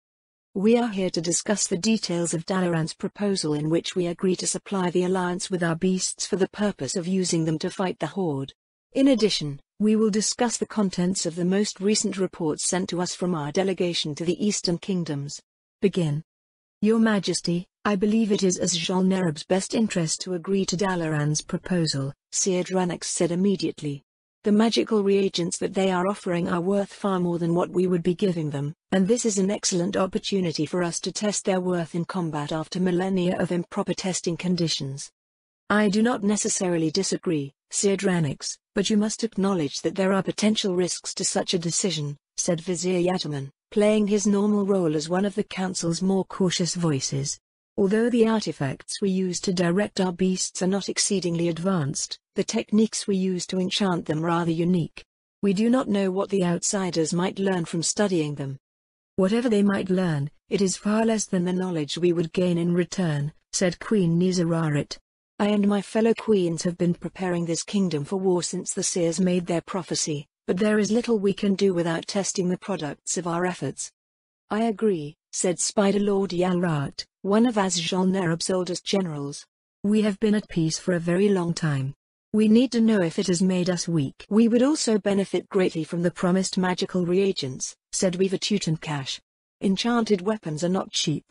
We are here to discuss the details of Dalaran's proposal in which we agree to supply the Alliance with our beasts for the purpose of using them to fight the Horde. In addition, we will discuss the contents of the most recent reports sent to us from our delegation to the Eastern Kingdoms. Begin. Your Majesty, I believe it is Azjol Nerub's best interest to agree to Dalaran's proposal, Seer Dranix said immediately. The magical reagents that they are offering are worth far more than what we would be giving them, and this is an excellent opportunity for us to test their worth in combat after millennia of improper testing conditions. I do not necessarily disagree, Seer Dranix, but you must acknowledge that there are potential risks to such a decision, said Vizier Yataman, playing his normal role as one of the Council's more cautious voices. Although the artifacts we use to direct our beasts are not exceedingly advanced, the techniques we use to enchant them are rather unique. We do not know what the outsiders might learn from studying them. Whatever they might learn, it is far less than the knowledge we would gain in return, said Queen Nizararit. I and my fellow queens have been preparing this kingdom for war since the seers made their prophecy, but there is little we can do without testing the products of our efforts. I agree, said Spider Lord Yalrat, one of Azjol Nerub's oldest generals. We have been at peace for a very long time. We need to know if it has made us weak. We would also benefit greatly from the promised magical reagents, said Weaver Tutankash. Enchanted weapons are not cheap.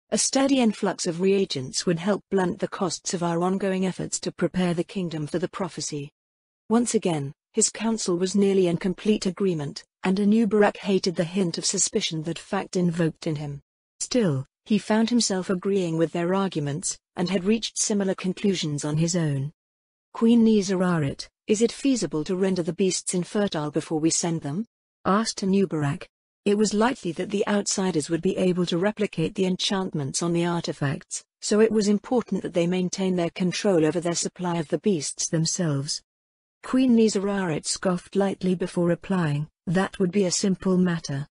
A steady influx of reagents would help blunt the costs of our ongoing efforts to prepare the kingdom for the prophecy. Once again, his council was nearly in complete agreement, and Anubarak hated the hint of suspicion that fact invoked in him. Still, he found himself agreeing with their arguments, and had reached similar conclusions on his own. Queen Nizararit, is it feasible to render the beasts infertile before we send them? Asked Anubarak. It was likely that the outsiders would be able to replicate the enchantments on the artifacts, so it was important that they maintain their control over their supply of the beasts themselves. Queen Nizararit scoffed lightly before replying, that would be a simple matter.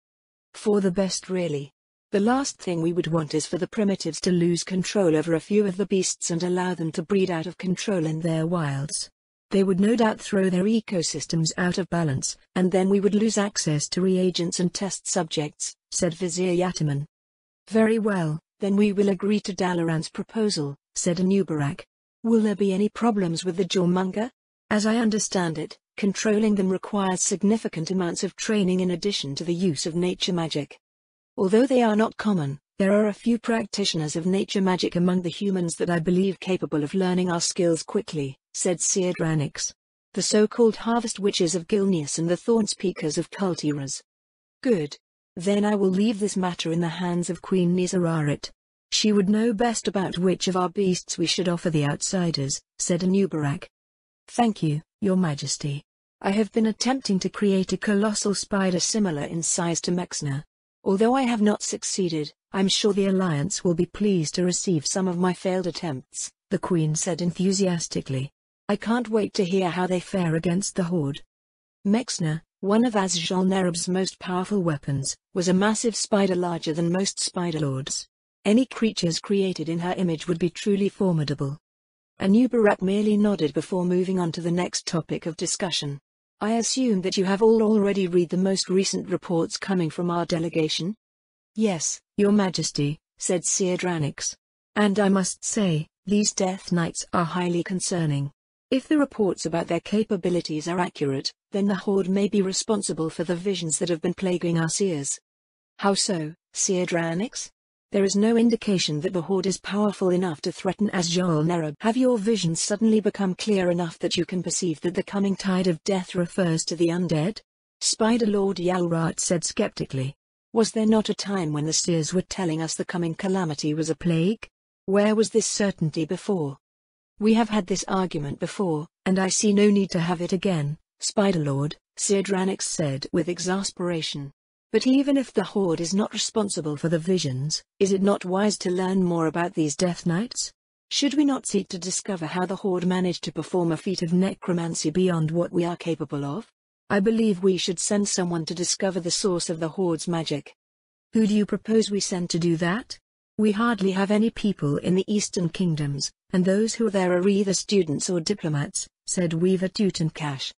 For the best really. The last thing we would want is for the primitives to lose control over a few of the beasts and allow them to breed out of control in their wilds. They would no doubt throw their ecosystems out of balance, and then we would lose access to reagents and test subjects, said Vizier Yataman. Very well, then we will agree to Dalaran's proposal, said Anubarak. Will there be any problems with the Jormunga? As I understand it, controlling them requires significant amounts of training in addition to the use of nature magic. Although they are not common, there are a few practitioners of nature magic among the humans that I believe capable of learning our skills quickly, said Seer Dranix. The so-called Harvest Witches of Gilneas and the Thorn Speakers of Kultiras. Good. Then I will leave this matter in the hands of Queen Nizararit. She would know best about which of our beasts we should offer the outsiders, said Anubarak. Thank you, Your Majesty. I have been attempting to create a colossal spider similar in size to Mexna. Although I have not succeeded, I'm sure the Alliance will be pleased to receive some of my failed attempts, the Queen said enthusiastically. I can't wait to hear how they fare against the Horde. Mexna, one of Azjol Nerub's most powerful weapons, was a massive spider larger than most spider lords. Any creatures created in her image would be truly formidable. Anubarak merely nodded before moving on to the next topic of discussion. I assume that you have all already read the most recent reports coming from our delegation? Yes, Your Majesty, said Seer Dranix. And I must say, these Death Knights are highly concerning. If the reports about their capabilities are accurate, then the Horde may be responsible for the visions that have been plaguing our seers. How so, Seer Dranix? There is no indication that the Horde is powerful enough to threaten Azjol Nerub. Have your visions suddenly become clear enough that you can perceive that the coming tide of death refers to the undead? Spider Lord Yalrat said skeptically. Was there not a time when the seers were telling us the coming calamity was a plague? Where was this certainty before? We have had this argument before, and I see no need to have it again, Spider Lord, Seer Dranix said with exasperation. But even if the Horde is not responsible for the visions, is it not wise to learn more about these Death Knights? Should we not seek to discover how the Horde managed to perform a feat of necromancy beyond what we are capable of? I believe we should send someone to discover the source of the Horde's magic. Who do you propose we send to do that? We hardly have any people in the Eastern Kingdoms, and those who are there are either students or diplomats, said Weaver Tutankash.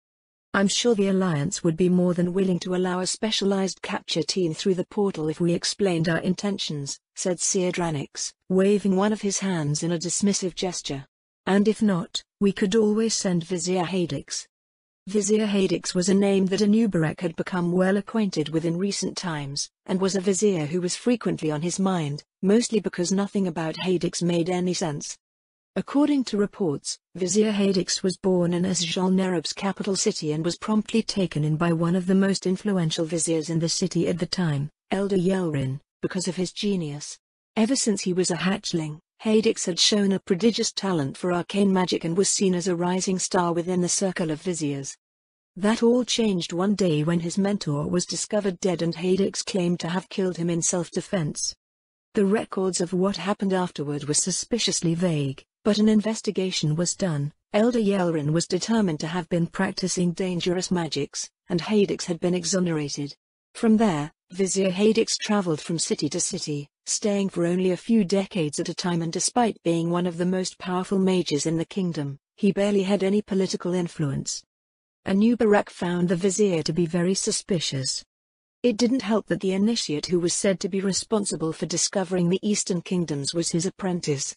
I'm sure the Alliance would be more than willing to allow a specialized capture team through the portal if we explained our intentions, said Seer Dranix, waving one of his hands in a dismissive gesture. And if not, we could always send Vizier Hadix. Vizier Hadix was a name that Anubarak had become well acquainted with in recent times, and was a vizier who was frequently on his mind, mostly because nothing about Hadix made any sense. According to reports, Vizier Hadix was born in Asjal Nerub's capital city and was promptly taken in by one of the most influential viziers in the city at the time, Elder Yelrin, because of his genius. Ever since he was a hatchling, Hadix had shown a prodigious talent for arcane magic and was seen as a rising star within the circle of viziers. That all changed one day when his mentor was discovered dead and Hadix claimed to have killed him in self-defense. The records of what happened afterward were suspiciously vague, but an investigation was done. Elder Yelrin was determined to have been practicing dangerous magics, and Hadix had been exonerated. From there, Vizier Hadix traveled from city to city, staying for only a few decades at a time, and despite being one of the most powerful mages in the kingdom, he barely had any political influence. Anubarak found the vizier to be very suspicious. It didn't help that the initiate who was said to be responsible for discovering the Eastern Kingdoms was his apprentice.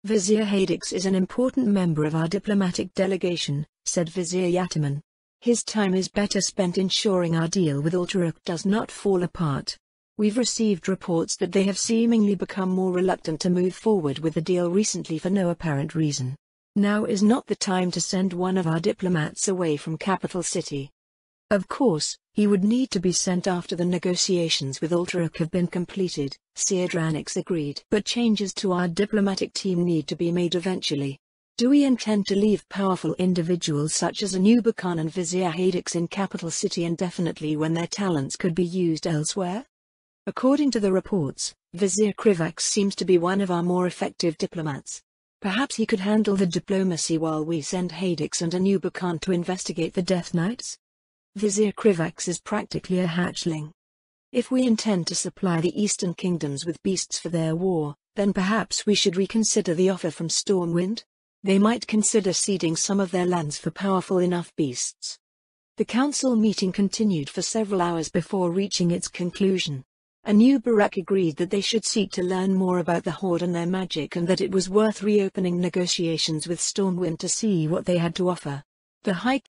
Vizier Hadix is an important member of our diplomatic delegation, said Vizier Yataman. His time is better spent ensuring our deal with Ultaruk does not fall apart. We've received reports that they have seemingly become more reluctant to move forward with the deal recently for no apparent reason. Now is not the time to send one of our diplomats away from capital city. Of course, he would need to be sent after the negotiations with Ultaruk have been completed, Seer Dranix agreed. But changes to our diplomatic team need to be made eventually. Do we intend to leave powerful individuals such as Anubakan and Vizier Hadix in capital city indefinitely when their talents could be used elsewhere? According to the reports, Vizier Krivax seems to be one of our more effective diplomats. Perhaps he could handle the diplomacy while we send Hadix and Anubakan to investigate the Death Knights? Vizier Krivax is practically a hatchling. If we intend to supply the Eastern Kingdoms with beasts for their war, then perhaps we should reconsider the offer from Stormwind? They might consider ceding some of their lands for powerful enough beasts. The council meeting continued for several hours before reaching its conclusion. Anubarak agreed that they should seek to learn more about the Horde and their magic, and that it was worth reopening negotiations with Stormwind to see what they had to offer. The High